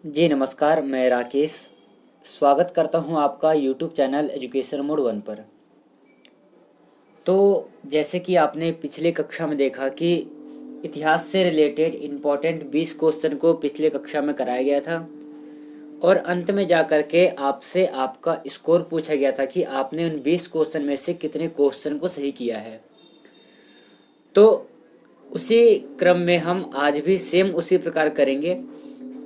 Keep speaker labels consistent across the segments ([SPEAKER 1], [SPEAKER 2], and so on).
[SPEAKER 1] जी नमस्कार, मैं राकेश स्वागत करता हूं आपका यूट्यूब चैनल एजुकेशन मोड 1 पर। तो जैसे कि आपने पिछले कक्षा में देखा कि इतिहास से रिलेटेड इम्पोर्टेंट 20 क्वेश्चन को पिछले कक्षा में कराया गया था और अंत में जा कर के आपसे आपका स्कोर पूछा गया था कि आपने उन 20 क्वेश्चन में से कितने क्वेश्चन को सही किया है। तो उसी क्रम में हम आज भी सेम उसी प्रकार करेंगे।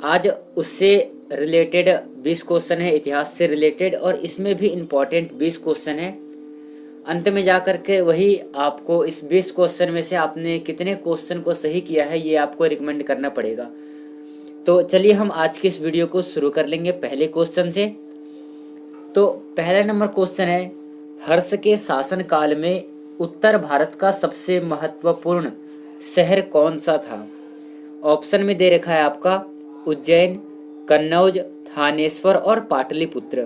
[SPEAKER 1] आज उससे रिलेटेड 20 क्वेश्चन है, इतिहास से रिलेटेड, और इसमें भी इम्पोर्टेंट 20 क्वेश्चन है। अंत में जा कर के वही आपको इस 20 क्वेश्चन में से आपने कितने क्वेश्चन को सही किया है ये आपको रिकमेंड करना पड़ेगा। तो चलिए हम आज की इस वीडियो को शुरू कर लेंगे पहले क्वेश्चन से। तो पहला नंबर क्वेश्चन है, हर्ष के शासन काल में उत्तर भारत का सबसे महत्वपूर्ण शहर कौन सा था? ऑप्शन में दे रखा है आपका उज्जैन, कन्नौज, थानेश्वर और पाटलिपुत्र।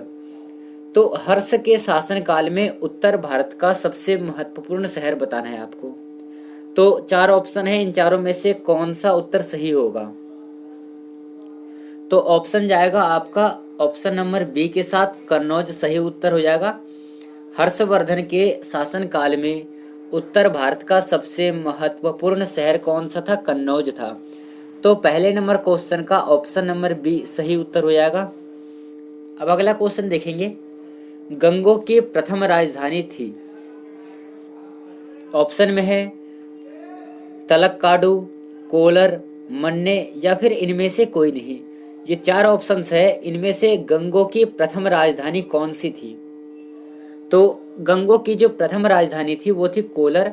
[SPEAKER 1] तो हर्ष के शासन काल में उत्तर भारत का सबसे महत्वपूर्ण शहर बताना है आपको। तो चार ऑप्शन है, इन चारों में से कौन सा उत्तर सही होगा? तो ऑप्शन जाएगा आपका ऑप्शन नंबर बी के साथ कन्नौज सही उत्तर हो जाएगा। हर्षवर्धन के शासन काल में उत्तर भारत का सबसे महत्वपूर्ण शहर कौन सा था? कन्नौज था। तो पहले नंबर क्वेश्चन का ऑप्शन नंबर बी सही उत्तर हो जाएगा। अब अगला क्वेश्चन देखेंगे, गंगों की प्रथम राजधानी थी। ऑप्शन में है तलक्काडू, कोलर, मन्ने या फिर इनमें से कोई नहीं। ये चार ऑप्शंस है, इनमें से गंगों की प्रथम राजधानी कौन सी थी? तो गंगों की जो प्रथम राजधानी थी वो थी कोलर।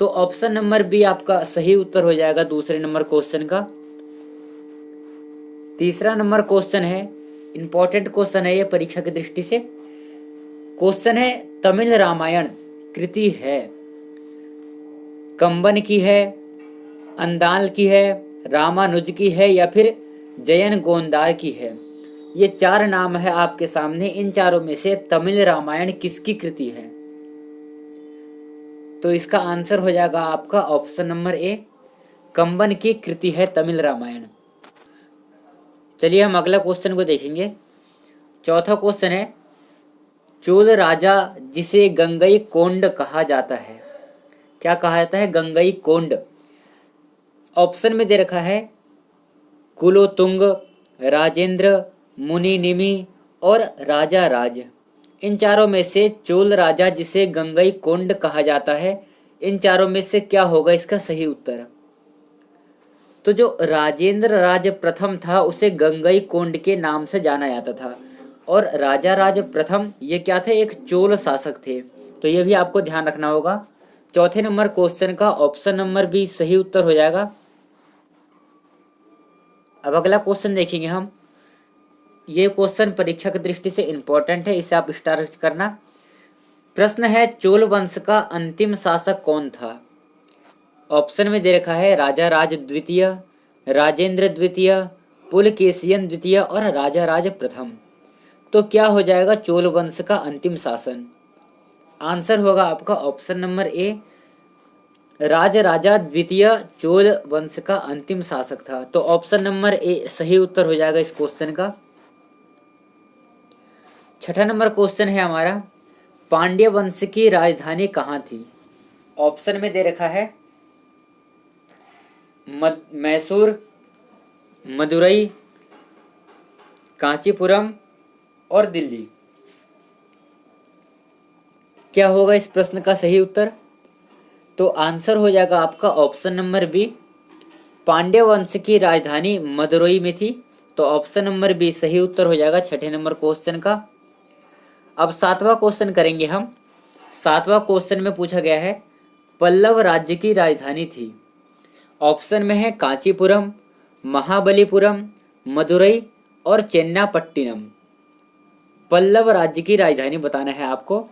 [SPEAKER 1] तो ऑप्शन नंबर बी आपका सही उत्तर हो जाएगा दूसरे नंबर क्वेश्चन का। तीसरा नंबर क्वेश्चन है, इंपॉर्टेंट क्वेश्चन है ये परीक्षा की दृष्टि से। क्वेश्चन है, तमिल रामायण कृति है कंबन की है, अंदाल की है, रामानुज की है या फिर जयन गोंदार की है? ये चार नाम है आपके सामने, इन चारों में से तमिल रामायण किसकी कृति है? तो इसका आंसर हो जाएगा आपका ऑप्शन नंबर ए, कंबन की कृति है तमिल रामायण। चलिए हम अगला क्वेश्चन को देखेंगे। चौथा क्वेश्चन है, चोल राजा जिसे गंगई कोंड कहा जाता है, क्या कहा जाता है? गंगई कोंड। ऑप्शन में दे रखा है कुलोतुंग, राजेंद्र, मुनि निमि और राजा राज। इन चारों में से चोल राजा जिसे गंगई कोंड कहा जाता है, इन चारों में से क्या होगा इसका सही उत्तर? तो जो राजेंद्र राज प्रथम था उसे गंगई कोंड के नाम से जाना जाता था, और राजा राज प्रथम ये क्या थे? एक चोल शासक थे। तो ये भी आपको ध्यान रखना होगा। चौथे नंबर क्वेश्चन का ऑप्शन नंबर बी सही उत्तर हो जाएगा। अब अगला क्वेश्चन देखेंगे हम। ये क्वेश्चन परीक्षा की दृष्टि से इंपॉर्टेंट है, इसे आप स्टार करना। प्रश्न है, चोल वंश का अंतिम शासक कौन था? ऑप्शन में दे रखा है राजा राज द्वितीय, राजेंद्र द्वितीय, पुलकेशियन द्वितीय और राजा राज प्रथम। तो क्या हो जाएगा चोल वंश का अंतिम शासन? आंसर होगा आपका ऑप्शन नंबर ए, राज राजा द्वितीय चोल वंश का अंतिम शासक था। तो ऑप्शन नंबर ए सही उत्तर हो जाएगा इस क्वेश्चन का। छठा नंबर क्वेश्चन है हमारा, पांड्य वंश की राजधानी कहाँ थी? ऑप्शन में दे रखा है मैसूर, मदुरई, कांचीपुरम और दिल्ली। क्या होगा इस प्रश्न का सही उत्तर? तो आंसर हो जाएगा आपका ऑप्शन नंबर बी, पांड्य वंश की राजधानी मदुरई में थी। तो ऑप्शन नंबर बी सही उत्तर हो जाएगा छठे नंबर क्वेश्चन का। अब सातवां क्वेश्चन करेंगे हम। सातवां क्वेश्चन में पूछा गया है, पल्लव राज्य की राजधानी थी। ऑप्शन में है कांचीपुरम, महाबलीपुरम, मदुरई और चेन्नापट्टिनम। पल्लव राज्य की राजधानी बताना है आपको।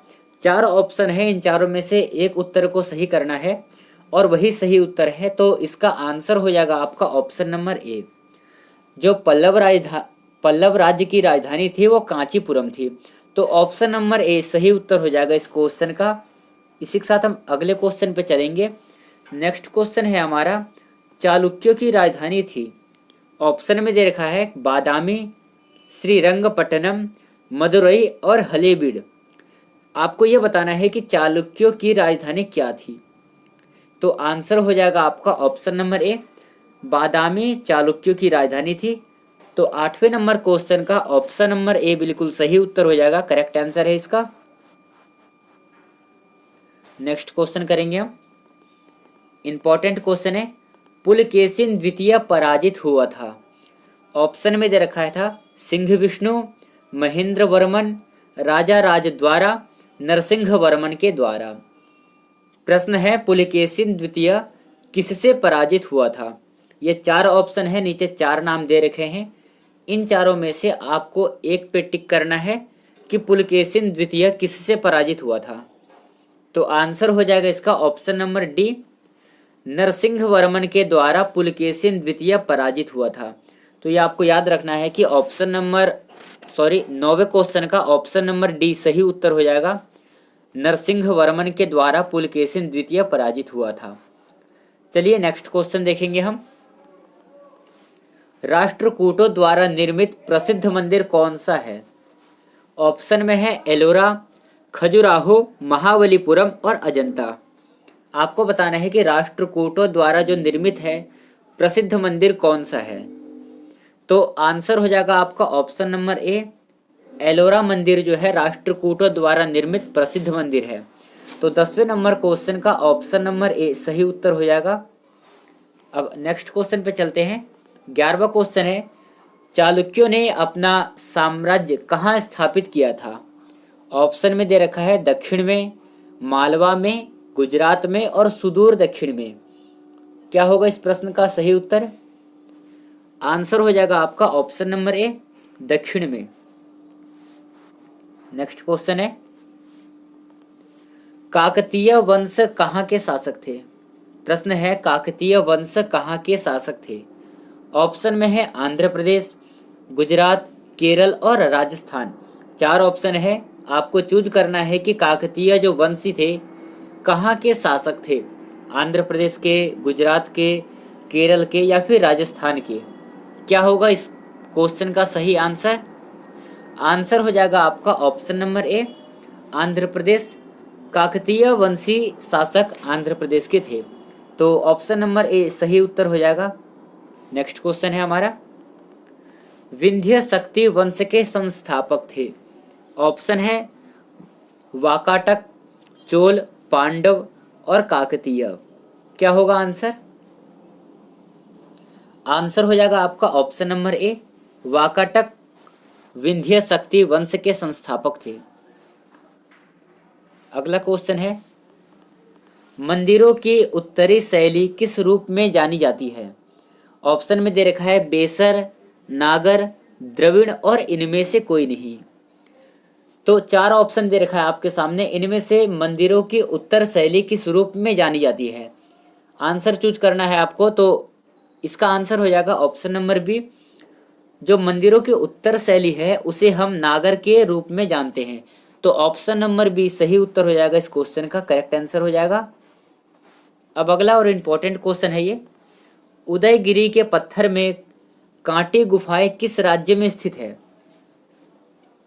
[SPEAKER 1] चार ऑप्शन है, इन चारों में से एक उत्तर को सही करना है और वही सही उत्तर है। तो इसका आंसर हो जाएगा आपका ऑप्शन नंबर ए, जो पल्लव राज्य की राजधानी थी वो कांचीपुरम थी। तो ऑप्शन नंबर ए सही उत्तर हो जाएगा इस क्वेश्चन का। इसी के साथ हम अगले क्वेश्चन पे चलेंगे। नेक्स्ट क्वेश्चन है हमारा, चालुक्यों की राजधानी थी। ऑप्शन में दे रखा है बादामी, श्रीरंगपट्टनम, मदुरई और हलेबीड। आपको यह बताना है कि चालुक्यों की राजधानी क्या थी। तो आंसर हो जाएगा आपका ऑप्शन नंबर ए, बादामी चालुक्यों की राजधानी थी। तो 8वें नंबर क्वेश्चन का ऑप्शन नंबर ए बिल्कुल सही उत्तर हो जाएगा, करेक्ट आंसर है इसका। नेक्स्ट क्वेश्चन करेंगे हम। इंपॉर्टेंट क्वेश्चन है, पुलकेशिन द्वितीय पराजित हुआ था। ऑप्शन में दे रखा है था सिंह विष्णु, महेंद्र वर्मन, राजा राज द्वारा, नरसिंह वर्मन के द्वारा। प्रश्न है पुलकेशिन द्वितीय किससे पराजित हुआ था। ये 4 ऑप्शन है, नीचे 4 नाम दे रखे हैं। इन चारों में से आपको एक पे टिक करना है कि पुलकेशिन द्वितीय किससे पराजित हुआ था। तो आंसर हो जाएगा इसका option number D, Narasimha Varman के द्वारा पुलकेशिन द्वितीय पराजित हुआ था। तो ये आपको याद रखना है कि 9वें क्वेश्चन का ऑप्शन नंबर डी सही उत्तर हो जाएगा, नरसिंह वर्मन के द्वारा पुलकेशिन द्वितीय पराजित हुआ था। चलिए नेक्स्ट क्वेश्चन देखेंगे हम। राष्ट्रकूटों द्वारा निर्मित प्रसिद्ध मंदिर कौन सा है। ऑप्शन में है एलोरा, खजुराहो, महाबलीपुरम और अजंता। आपको बताना है कि राष्ट्रकूटों द्वारा जो निर्मित है प्रसिद्ध मंदिर कौन सा है। तो आंसर हो जाएगा आपका ऑप्शन नंबर ए, एलोरा मंदिर जो है राष्ट्रकूटों द्वारा निर्मित प्रसिद्ध मंदिर है। तो 10वें नंबर क्वेश्चन का ऑप्शन नंबर ए सही उत्तर हो जाएगा। अब नेक्स्ट क्वेश्चन पे चलते हैं। 11वां क्वेश्चन है, चालुक्यों ने अपना साम्राज्य कहाँ स्थापित किया था। ऑप्शन में दे रखा है दक्षिण में, मालवा में, गुजरात में और सुदूर दक्षिण में। क्या होगा इस प्रश्न का सही उत्तर। आंसर हो जाएगा आपका ऑप्शन नंबर ए, दक्षिण में। नेक्स्ट क्वेश्चन है, काकतीय वंश कहाँ के शासक थे। प्रश्न है काकतीय वंश कहाँ के शासक थे। ऑप्शन में है आंध्र प्रदेश, गुजरात, केरल और राजस्थान। 4 ऑप्शन है, आपको चूज करना है कि काकतीय जो वंशी थे कहाँ के शासक थे, आंध्र प्रदेश के, गुजरात के, केरल के या फिर राजस्थान के। क्या होगा इस क्वेश्चन का सही आंसर। आंसर हो जाएगा आपका option number A, Andhra Pradesh. Kakatiya वंशी शासक आंध्र प्रदेश के थे। तो ऑप्शन नंबर ए सही उत्तर हो जाएगा। नेक्स्ट क्वेश्चन है हमारा, विंध्य शक्ति वंश के संस्थापक थे। ऑप्शन है वाकाटक, चोल, पांडव और काकतीय। क्या होगा आंसर। आंसर हो जाएगा आपका option number A, Vakataka Vindhya शक्ति वंश के संस्थापक थे। अगला क्वेश्चन है, मंदिरों की उत्तरी शैली किस रूप में जानी जाती है। ऑप्शन में दे रखा है बेसर, नागर, द्रविड़ और इनमें से कोई नहीं। तो 4 ऑप्शन दे रखा है आपके सामने, इनमें से मंदिरों की उत्तर शैली किस रूप में जानी जाती है। आंसर चूज करना है आपको। तो इसका आंसर हो जाएगा ऑप्शन नंबर बी, जो मंदिरों की उत्तर शैली है उसे हम नागर के रूप में जानते हैं। तो ऑप्शन नंबर बी सही उत्तर हो जाएगा, इस क्वेश्चन का करेक्ट आंसर हो जाएगा। अब अगला और इम्पोर्टेंट क्वेश्चन है ये, उदयगिरी के पत्थर में कांटे गुफाएं किस राज्य में स्थित है।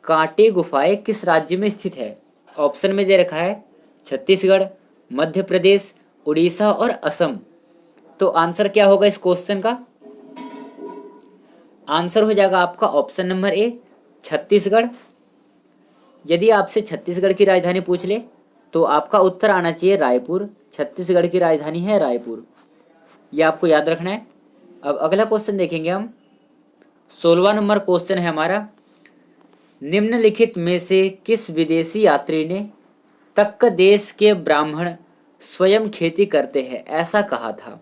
[SPEAKER 1] कांटे गुफाएं किस राज्य में स्थित है। ऑप्शन में दे रखा है छत्तीसगढ़, मध्य प्रदेश, उड़ीसा और असम। तो आंसर क्या होगा इस क्वेश्चन का। आंसर हो जाएगा आपका ऑप्शन नंबर ए, छत्तीसगढ़। यदि आपसे छत्तीसगढ़ की राजधानी पूछ ले तो आपका उत्तर आना चाहिए रायपुर। छत्तीसगढ़ की राजधानी है रायपुर, यह आपको याद रखना है। अब अगला क्वेश्चन देखेंगे हम। 16वां नंबर क्वेश्चन है हमारा, निम्नलिखित में से किस विदेशी यात्री ने तक्क देश के ब्राह्मण स्वयं खेती करते हैं ऐसा कहा था।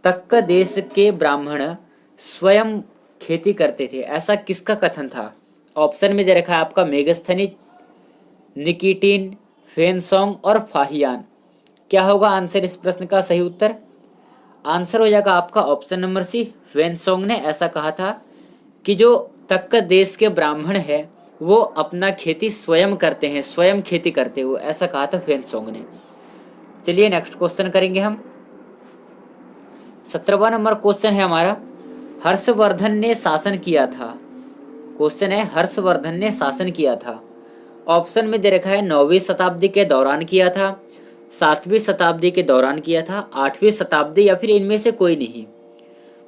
[SPEAKER 1] तक्क देश के ब्राह्मण स्वयं खेती करते थे, ऐसा किसका कथन था। ऑप्शन में दे रखा है आपका मेगस्थनीज, निकिटीन, फेनसोंग और फाहियान। क्या होगा आंसर इस प्रश्न का सही उत्तर। आंसर हो जाएगा आपका ऑप्शन नंबर सी, फेनसोंग ने ऐसा कहा था कि जो तक्क देश के ब्राह्मण है वो अपना खेती स्वयं करते हैं, स्वयं खेती करते हुए, ऐसा कहा था फेनसोंग ने। चलिए नेक्स्ट क्वेश्चन करेंगे हम। 17वां नंबर क्वेश्चन है हमारा, हर्षवर्धन ने शासन किया था? क्वेश्चन है हर्षवर्धन ने शासन किया था। ऑप्शन में दे रखा है 9वीं शताब्दी के दौरान किया था, 7वीं शताब्दी के दौरान किया था, 8वीं शताब्दी या फिर इनमें से कोई नहीं।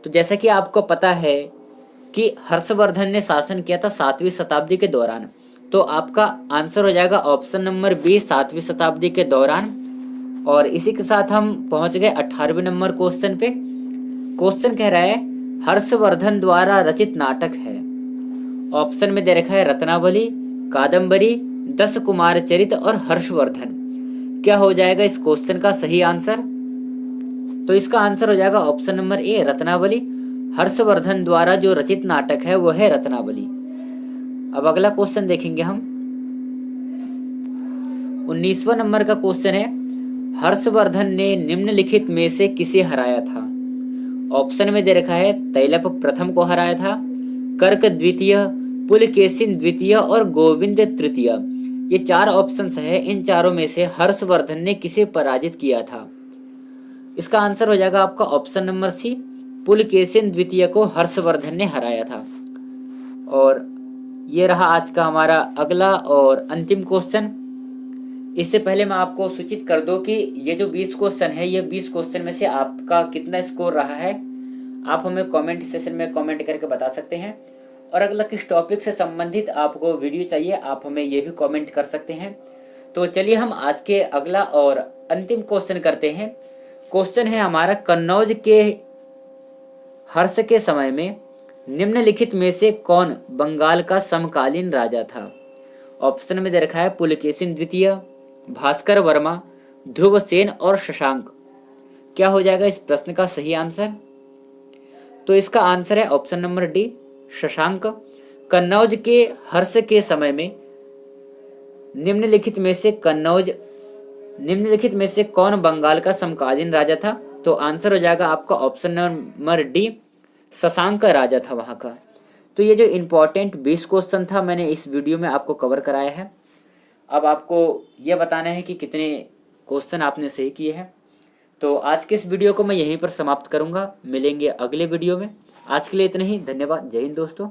[SPEAKER 1] तो जैसा कि आपको पता है कि हर्षवर्धन ने शासन किया था 7वीं शताब्दी के दौरान, तो आपका आंसर हो जाएगा ऑप्शन नंबर बी 7वीं शताब्दी के दौरान। और इसी के साथ हम पहुंच गए 18वें नंबर क्वेश्चन पे। क्वेश्चन कह रहा है हर्षवर्धन द्वारा रचित नाटक है। ऑप्शन में दे रखा है रत्नावली, कादंबरी, 10 कुमार चरित और हर्षवर्धन। क्या हो जाएगा इस क्वेश्चन का सही आंसर? तो इसका आंसर हो जाएगा option number A Ratnavali. Harshvardhan द्वारा जो रचित नाटक है वो है रत्नावली। अब अगला क्वेश्चन देखेंगे हम। 19वां नंबर का क्वेश्चन है हर्षवर्धन ने निम्नलिखित में से किसे हराया था? ऑप्शन में दे रखा है तैलप प्रथम को हराया था, कर्क द्वितीय, पुलकेशिन द्वितीय और गोविंद तृतीय। ये 4 ऑप्शंस है। इन चारों में से हर्षवर्धन ने किसे पराजित किया था? इसका आंसर हो जाएगा आपका ऑप्शन नंबर सी, पुलकेशिन द्वितीय को हर्षवर्धन ने हराया था। और ये रहा आज का हमारा अगला और अंतिम क्वेश्चन। इससे पहले मैं आपको सूचित कर दूं कि ये जो 20 क्वेश्चन है, ये 20 क्वेश्चन में से आपका कितना स्कोर रहा है आप हमें कमेंट सेशन में कमेंट करके बता सकते हैं। और अगला किस टॉपिक से संबंधित आपको वीडियो चाहिए आप हमें ये भी कमेंट कर सकते हैं। तो चलिए हम आज के अगला और अंतिम क्वेश्चन करते हैं। क्वेश्चन है हमारा कन्नौज के हर्ष के समय में निम्नलिखित में से कौन बंगाल का समकालीन राजा था? ऑप्शन में दे रखा है पुलकेशिन द्वितीय, भास्कर वर्मा, ध्रुवसेन और शशांक। क्या हो जाएगा इस प्रश्न का सही आंसर? तो इसका आंसर है option number D Shashank. Kannauj के हर्ष के समय में निम्नलिखित में से कौन बंगाल का समकालीन राजा था? तो आंसर हो जाएगा आपका ऑप्शन नंबर डी शशांक राजा था वहां का। तो ये जो इम्पोर्टेंट 20 क्वेश्चन था मैंने इस वीडियो में आपको कवर कराया है। अब आपको यह बताना है कि कितने क्वेश्चन आपने सही किए हैं। तो आज के इस वीडियो को मैं यहीं पर समाप्त करूंगा। मिलेंगे अगले वीडियो में। आज के लिए इतना ही। धन्यवाद। जय हिंद दोस्तों।